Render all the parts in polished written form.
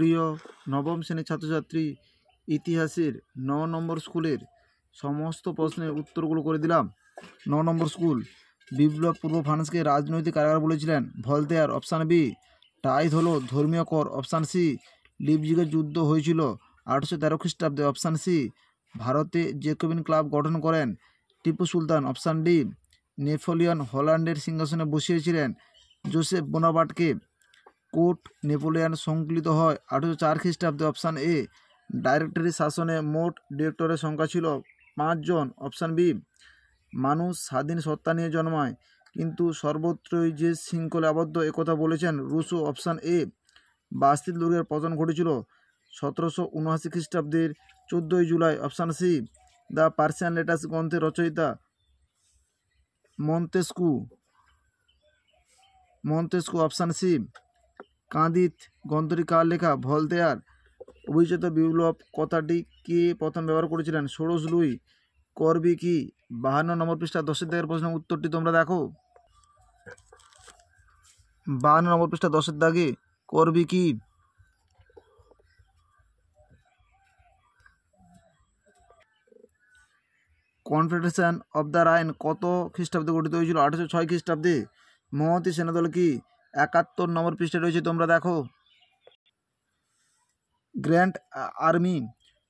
প্রিয় নবম শ্রেণীর ছাত্রছাত্রী, ইতিহাসের 9 নম্বর স্কুলের সমস্ত প্রশ্নের উত্তরগুলো করে দিলাম। 9 নম্বর স্কুল, বিপ্লব পূর্ব ফ্রান্সকে রাজনৈতিক কারাগার বলেছিলেন ভলতেয়ার, অপশান বি। টাইদ হলো ধর্মীয় কর, অপশান সি। লিপজিগের যুদ্ধ হয়েছিল 1813 খ্রিস্টাব্দে, অপশান সি। ভারতে জেকোবিন ক্লাব গঠন করেন Tipu Sultan, option D. Napoleon হল্যান্ডের সিংহাসনে বসিয়েছিলেন জোসেফ বোনাপার্টকে। কোর্ট নেপোলিয়ন সংকলিত হয় 1804 খ্রিস্টাব্দে, অপশান এ। ডাইরেক্টরি শাসনে মোট ডিরেক্টরের সংখ্যা ছিল 5 জন, অপশান বি। মানুষ স্বাধীন সত্তা নিয়ে জন্মায় কিন্তু সর্বত্রই যে শৃঙ্খলে আবদ্ধ, একথা বলেছেন রুশো, অপশান এ। বাস্তিল দুর্গের পতন ঘটেছিল 1779 খ্রিস্টাব্দের 14 জুলাই, option C. The Persian letters গ্রন্থের রচয়িতা মন্তেস্কু, অপশান সি। কাঁদিত গ্রন্থটি কার লেখা? ভলতেয়ার। অভিজাত বিপ্লব কথাটি কে প্রথম ব্যবহার করেছিলেন? ষোড়শ লুই। করবি কি? 52 নম্বর পৃষ্ঠা 10 দাগের প্রশ্নের উত্তরটি তোমরা দেখো। 52 নম্বর পৃষ্ঠা 10 দাগে করবি কি? কনফেডারেশন অব দ্য রাইন কত খ্রিস্টাব্দে গঠিত হয়েছিল? 1806 খ্রিস্টাব্দে। মহতী সেনাদল কি? 71 নম্বর পৃষ্ঠায় রয়েছে, তোমরা দেখো। গ্র্যান্ড আর্মি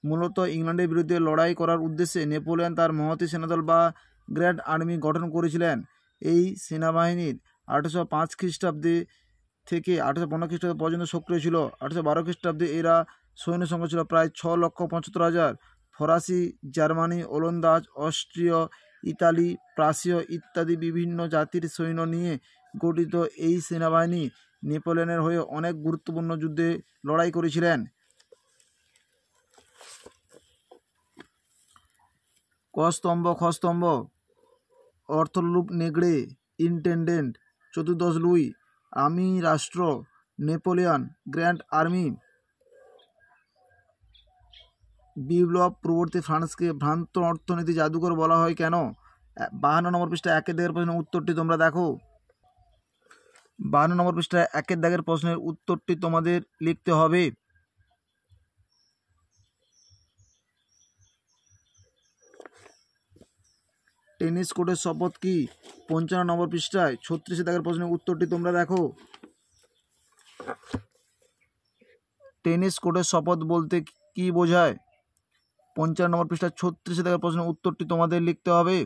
মূলত ইংল্যান্ডের বিরুদ্ধে লড়াই করার উদ্দেশ্যে নেপোলিয়ন তার মহতী সেনাদল বা গ্র্যান্ড আর্মি গঠন করেছিলেন। এই সেনাবাহিনীর 1805 খ্রিস্টাব্দে থেকে 1815 খ্রিস্টাব্দ পর্যন্ত সক্রিয় ছিল। 1812 খ্রিস্টাব্দে এরা সৈন্য সংখ্যা ছিল প্রায় 6,75,000। ফরাসি, জার্মানি, ওলন্দাজ, অস্ট্রীয়, ইতালি, প্রাসীয় ইত্যাদি বিভিন্ন জাতির সৈন্য নিয়ে গঠিত এই সেনাবাহিনী নেপোলিয়নের হয়ে অনেক গুরুত্বপূর্ণ যুদ্ধে লড়াই করেছিলেন। কস্তম্ভ খস্তম্ভ, অর্থলূপ নেগড়ে, ইন্টেন্ডেন্ট, চতুর্দশ লুই, আমি রাষ্ট্র, নেপোলিয়ন, গ্র্যান্ড আর্মি। বিপ্লব পূর্ববর্তী ফ্রান্সকে ভ্রান্ত অর্থনীতি জাদুঘর বলা হয় কেন? 52 নম্বর পৃষ্ঠায় 1 দাগের প্রশ্নের উত্তরটি তোমরা দেখো। 52 নম্বর পৃষ্ঠায় 1 দাগের প্রশ্নের উত্তরটি তোমাদের লিখতে হবে। টেনিস কোর্টের শপথ কি? 55 নম্বর পৃষ্ঠায় 36 দাগের প্রশ্নের উত্তরটি তোমরা দেখো। টেনিস কোর্টের শপথ বলতে কি বোঝায়? 55 নম্বর পৃষ্ঠায় 36 দাগের প্রশ্নের উত্তরটি তোমাদের লিখতে হবে।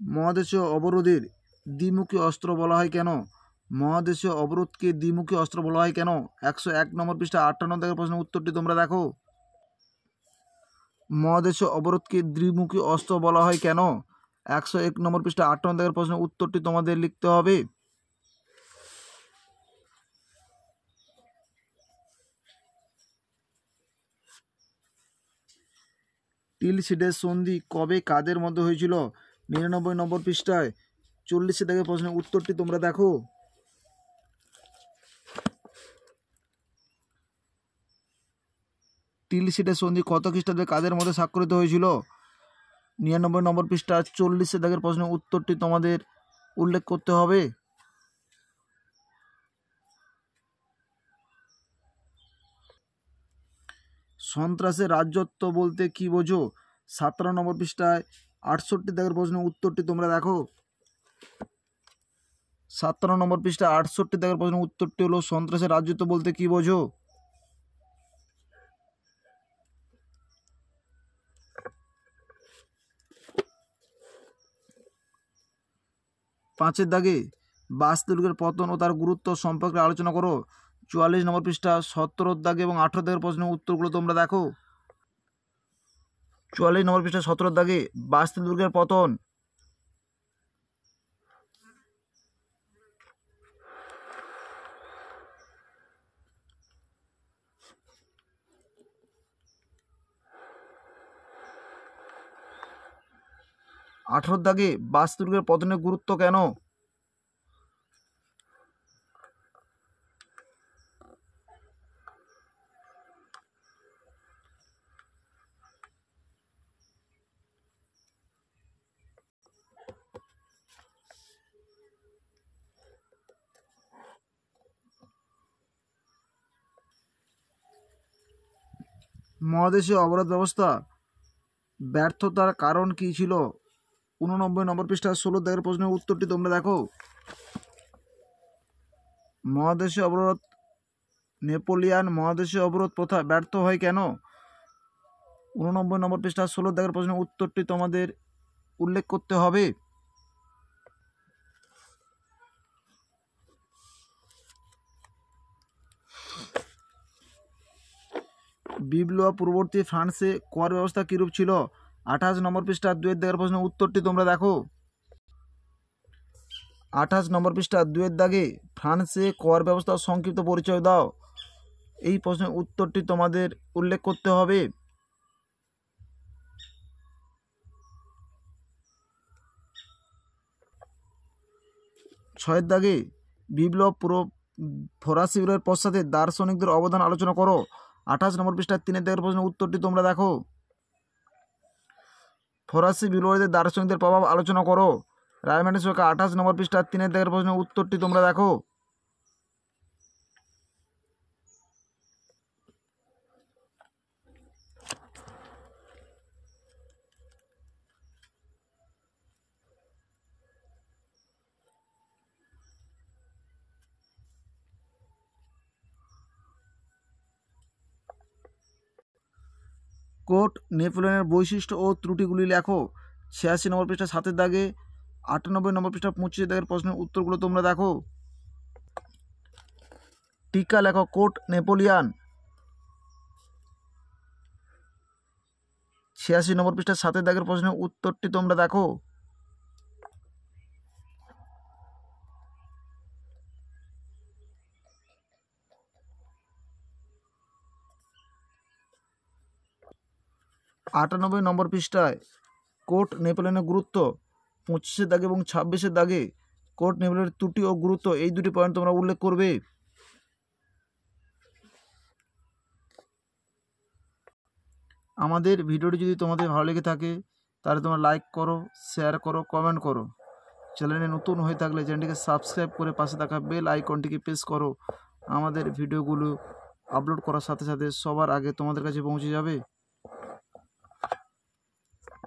মহাদেশীয় অবরোধের দ্বিমুখী অস্ত্র বলা হয় কেন? মহাদেশীয় অবরোধকে দ্বিমুখী অস্ত্র বলা হয় কেন? 101 নম্বর পৃষ্ঠা 58 দাগের প্রশ্নের উত্তরটি তোমরা দেখো। মহাদেশীয় অবরোধকে দ্বিমুখী অস্ত্র বলা হয় কেন? 101 নম্বর পৃষ্ঠা 58 দাগের প্রশ্নের উত্তরটি তোমাদের লিখতে হবে। টিলসিডের সন্ধি কবে কাদের মধ্যে হয়েছিল? 99 নম্বর পৃষ্ঠায় 40 দাগের প্রশ্নের উত্তরটি তোমরা দেখো। টিলসিডের সন্ধি কত খ্রিস্টাব্দে কাদের মধ্যে স্বাক্ষরিত হয়েছিল? 99 নম্বর পৃষ্ঠা 40 দাগের প্রশ্নের উত্তরটি তোমাদের উল্লেখ করতে হবে। সন্ত্রাসের রাজত্ব বলতে কি বোঝো? 17 নম্বর পৃষ্ঠায় 68 দাগের প্রশ্নের উত্তরটি তোমরা দেখো। 17 নম্বর পৃষ্ঠায় 68 দাগের প্রশ্নের উত্তরটি হলো সন্ত্রাসের রাজত্ব বলতে কি বোঝো? 5 দাগে বাস্তি দুর্গের পতন ও তার গুরুত্ব সম্পর্কে আলোচনা করো। 44 নম্বর পৃষ্ঠা 17 দাগে এবং 18 দাগের প্রশ্নের উত্তরগুলো তোমরা দেখো। 44 নম্বর পৃষ্ঠা 17 দাগে বাস্তি দুর্গের পতন। আঠারো দাগে বাস্তি দুর্গের পতনের গুরুত্ব কেন? মহাদেশীয় অবরোধ ব্যবস্থা ব্যর্থতার কারণ কী ছিল? 89 নম্বর পৃষ্ঠা 16 দাগের প্রশ্নের উত্তরটি তোমরা দেখো। মহাদেশীয় অবরোধ নেপোলিয়ান মহাদেশীয় অবরোধ প্রথা ব্যর্থ হয় কেন? 89 নম্বর পৃষ্ঠা 16 দাগের প্রশ্নের উত্তরটি তোমাদের উল্লেখ করতে হবে। বিপ্লব পূর্ববর্তী ফ্রান্সে কর ব্যবস্থা কীরূপ ছিল? 28 নম্বর পৃষ্ঠা 2 দাগের প্রশ্নের উত্তরটি তোমরা দেখো। 28 নম্বর পৃষ্ঠা 2 দাগে ফ্রান্সে কর ব্যবস্থার সংক্ষিপ্ত পরিচয় দাও। এই প্রশ্নের উত্তরটি তোমাদের উল্লেখ করতে হবে। 6 দাগে বিপ্লব ফরাসি বিপ্লবের পশ্চাতে দার্শনিকদের অবদান আলোচনা করো। 28 নম্বর পৃষ্ঠা 3 দাগের প্রশ্নের উত্তরটি তোমরা দেখো। ফরাসি বিপ্লবীদের দার্শনিকদের প্রভাব আলোচনা করো। রায়মার্টিন সরকার 28 নম্বর পৃষ্ঠা 3 দাগের প্রশ্নের উত্তরটি তোমরা দেখো। কোর্ট নেপোলিয়নের বৈশিষ্ট্য ও ত্রুটিগুলি লেখো। 86 নম্বর পৃষ্ঠা 7 দাগে 98 নম্বর পৃষ্ঠা 25 দাগের প্রশ্নের উত্তরগুলো তোমরা দেখো। টিকা লেখো কোর্ট নেপোলিয়ান। 86 নম্বর পৃষ্ঠা 7 দাগের প্রশ্নের উত্তরটি তোমরা দেখো। আটানব্বই নম্বর পৃষ্ঠায় কোর্ট নেপোলিয়নের গুরুত্ব, 25 দাগে এবং 26 দাগে কোর্ট নেপোলিয়নের ত্রুটি ও গুরুত্ব, এই দুটি পয়েন্ট তোমরা উল্লেখ করবে। আমাদের ভিডিওটি যদি তোমাদের ভালো লেগে থাকে তাহলে তোমরা লাইক করো, শেয়ার করো, কমেন্ট করো। চ্যানেলে নতুন হয়ে থাকলে চ্যানেলটিকে সাবস্ক্রাইব করে পাশে থাকা বেল আইকনটিকে প্রেস করো। আমাদের ভিডিওগুলো আপলোড করার সাথে সাথে সবার আগে তোমাদের কাছে পৌঁছে যাবে।